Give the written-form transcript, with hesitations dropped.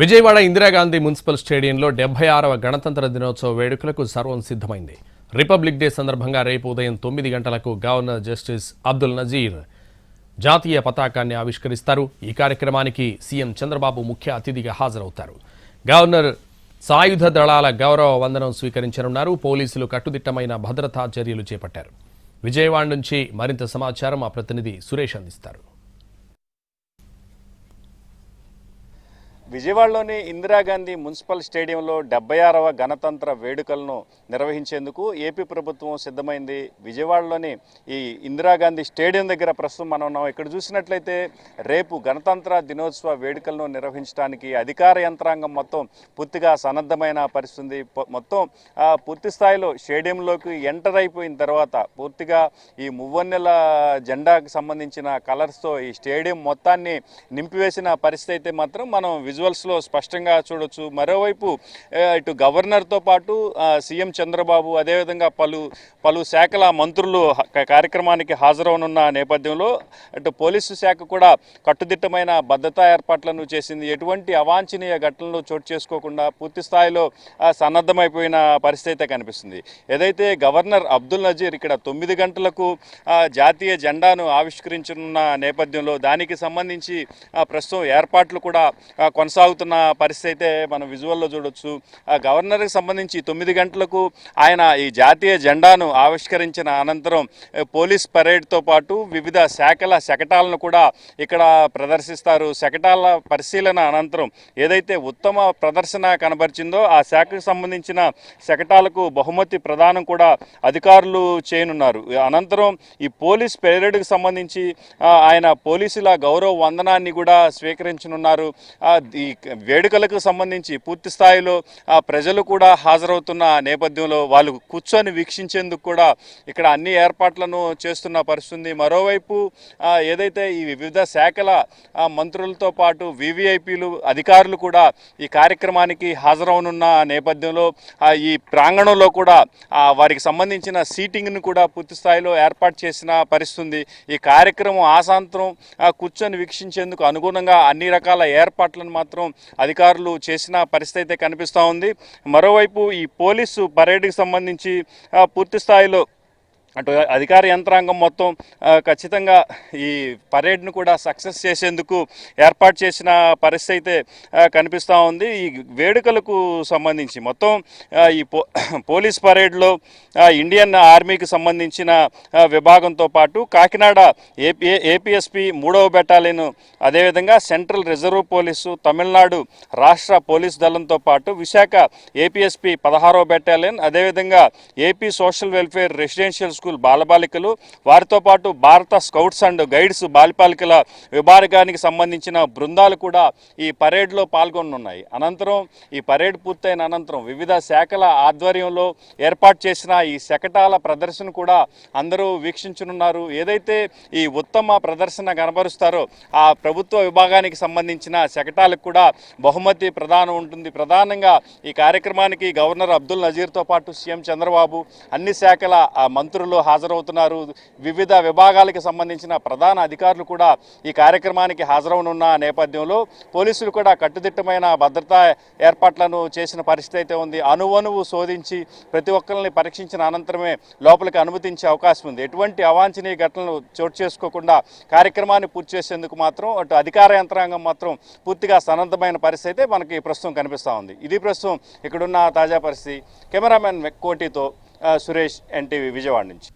Vijayawada Indira Gandhi municipal స్టేడియంలో 76వ గణతంత్ర దినోత్సవ వేడుకలకు సర్వం సిద్ధమైంది. రిపబ్లిక్ డే సందర్భంగా రేపు ఉదయం 9 గంటలకు గవర్నర్ జస్టిస్ అబ్దుల్ నజీర్ జాతీయ పతాకాన్ని ఆవిష్కరిస్తారు. ఈ కార్యక్రమానికి సీఎం చంద్రబాబు ముఖ్య అతిథిగా హాజరవుతారు. గవర్నర్ సాయుధ దళాల గౌరవ వందనం స్వీకరించనున్నారు. పోలీసులు కట్టుదిట్టమైన భద్రతా చర్యలు చేపట్టారు. విజయవాడ నుంచి మరింత సమాచారం మా ప్రతినిధి సురేష్ అందిస్తారు. విజయవాడలోని ఇందిరాగాంధీ మున్సిపల్ స్టేడియంలో 76వ గణతంత్ర వేడుకలను నిర్వహించేందుకు ఏపీ ప్రభుత్వం సిద్ధమైంది. విజయవాడలోని ఈ ఇందిరాగాంధీ స్టేడియం దగ్గర ప్రస్తుతం మనం ఉన్నాం. ఇక్కడ చూసినట్లయితే రేపు గణతంత్ర దినోత్సవ వేడుకలను నిర్వహించడానికి అధికార యంత్రాంగం మొత్తం పూర్తిగా సన్నద్ధమైన పరిస్థితి. మొత్తం పూర్తి స్థాయిలో స్టేడియంలోకి ఎంటర్ అయిపోయిన తర్వాత పూర్తిగా ఈ మువ్వన్నెల జెండాకు సంబంధించిన కలర్స్తో ఈ స్టేడియం మొత్తాన్ని నింపివేసిన పరిస్థితి అయితే మాత్రం మనం విజువల్స్లో స్పష్టంగా చూడొచ్చు. మరోవైపు ఇటు గవర్నర్తో పాటు సీఎం చంద్రబాబు అదేవిధంగా పలు శాఖల మంత్రులు కార్యక్రమానికి హాజరవనున్న నేపథ్యంలో అటు పోలీసు శాఖ కూడా కట్టుదిట్టమైన భద్రతా ఏర్పాట్లను చేసింది. ఎటువంటి అవాంఛనీయ ఘటనలు చోటు చేసుకోకుండా పూర్తి స్థాయిలో సన్నద్ధమైపోయిన పరిస్థితి అయితే కనిపిస్తుంది. ఏదైతే గవర్నర్ అబ్దుల్ నజీర్ ఇక్కడ 9 గంటలకు జాతీయ జెండాను ఆవిష్కరించనున్న నేపథ్యంలో దానికి సంబంధించి ప్రస్తుతం ఏర్పాట్లు కూడా కొనసాగుతున్న పరిస్థితి అయితే మనం విజువల్లో చూడొచ్చు. గవర్నర్కి సంబంధించి 9 గంటలకు ఆయన ఈ జాతీయ జెండాను ఆవిష్కరించిన అనంతరం పోలీస్ పరేడ్తో పాటు వివిధ శాఖల శకటాలను కూడా ఇక్కడ ప్రదర్శిస్తారు. శకటాల పరిశీలన అనంతరం ఏదైతే ఉత్తమ ప్రదర్శన కనబరిచిందో ఆ శాఖకు సంబంధించిన శకటాలకు బహుమతి ప్రదానం కూడా అధికారులు చేయనున్నారు. అనంతరం ఈ పోలీస్ పరేడ్కి సంబంధించి ఆయన పోలీసుల గౌరవ వందనాన్ని కూడా స్వీకరించనున్నారు. ఈ వేడుకలకు సంబంధించి పూర్తి స్థాయిలో ప్రజలు కూడా హాజరవుతున్న నేపథ్యంలో వాళ్ళు కూర్చొని వీక్షించేందుకు కూడా ఇక్కడ అన్ని ఏర్పాట్లను చేస్తున్న పరిస్థితి. మరోవైపు ఏదైతే ఈ వివిధ శాఖల మంత్రులతో పాటు వివిఐపీలు అధికారులు కూడా ఈ కార్యక్రమానికి హాజరవనున్న నేపథ్యంలో ఈ ప్రాంగణంలో కూడా వారికి సంబంధించిన సీటింగ్ను కూడా పూర్తి స్థాయిలో ఏర్పాటు చేసిన పరిస్థితి. ఈ కార్యక్రమం ఆసాంతరం కూర్చొని వీక్షించేందుకు అనుగుణంగా అన్ని రకాల ఏర్పాట్లను మాత్రం అధికారులు చేసిన పరిస్థితి అయితే కనిపిస్తూ ఉంది. మరోవైపు ఈ పోలీసు పరేడ్కి సంబంధించి పూర్తి స్థాయిలో అటు అధికార యంత్రాంగం మొత్తం ఖచ్చితంగా ఈ పరేడ్ను కూడా సక్సెస్ చేసేందుకు ఏర్పాటు చేసిన పరిస్థితి అయితే కనిపిస్తూ ఉంది. ఈ వేడుకలకు సంబంధించి మొత్తం ఈ పోలీస్ పరేడ్లో ఇండియన్ ఆర్మీకి సంబంధించిన విభాగంతో పాటు కాకినాడ ఏపీఎస్పీ 3వ బెటాలియన్ అదేవిధంగా సెంట్రల్ రిజర్వ్ పోలీసు తమిళనాడు రాష్ట్ర పోలీస్ దళంతో పాటు విశాఖ ఏపీఎస్పీ 16వ బెటాలియన్ అదేవిధంగా AP social welfare residential school బాలబాలికలు వారితో పాటు భారత స్కౌట్స్ అండ్ గైడ్స్ బాలబాలికల విభాగానికి సంబంధించిన బృందాలు కూడా ఈ పరేడ్లో పాల్గొనున్నాయి. అనంతరం ఈ పరేడ్ పూర్తయిన అనంతరం వివిధ శాఖల ఆధ్వర్యంలో ఏర్పాటు చేసిన ఈ శకటాల ప్రదర్శన కూడా అందరూ వీక్షించనున్నారు. ఏదైతే ఈ ఉత్తమ ప్రదర్శన కనబరుస్తారో ఆ ప్రభుత్వ విభాగానికి సంబంధించిన శకటాలకు కూడా బహుమతి ప్రదానం ఉంటుంది. ప్రధానంగా ఈ కార్యక్రమానికి గవర్నర్ అబ్దుల్ నజీర్తో పాటు సీఎం చంద్రబాబు అన్ని శాఖల మంత్రులు హాజరవుతున్నారు. వివిధ విభాగాలకు సంబంధించిన ప్రధాన అధికారులు కూడా ఈ కార్యక్రమానికి హాజరవనున్న నేపథ్యంలో పోలీసులు కూడా కట్టుదిట్టమైన భద్రతా ఏర్పాట్లను చేసిన పరిస్థితి అయితే ఉంది. అణువణువు శోధించి ప్రతి ఒక్కరిని పరీక్షించిన అనంతరమే లోపలికి అనుమతించే అవకాశం ఉంది. ఎటువంటి అవాంఛనీయ ఘటనలు చోటు చేసుకోకుండా కార్యక్రమాన్ని పూర్తి చేసేందుకు మాత్రం అటు అధికార యంత్రాంగం మాత్రం పూర్తిగా సన్నద్ధమైన పరిస్థితి అయితే మనకి ప్రస్తుతం కనిపిస్తూ ఉంది. ఇది ప్రస్తుతం ఇక్కడున్న తాజా పరిస్థితి. కెమెరామెన్ కోటితో సురేష్, ఎన్టీవీ, విజయవాడ నుంచి.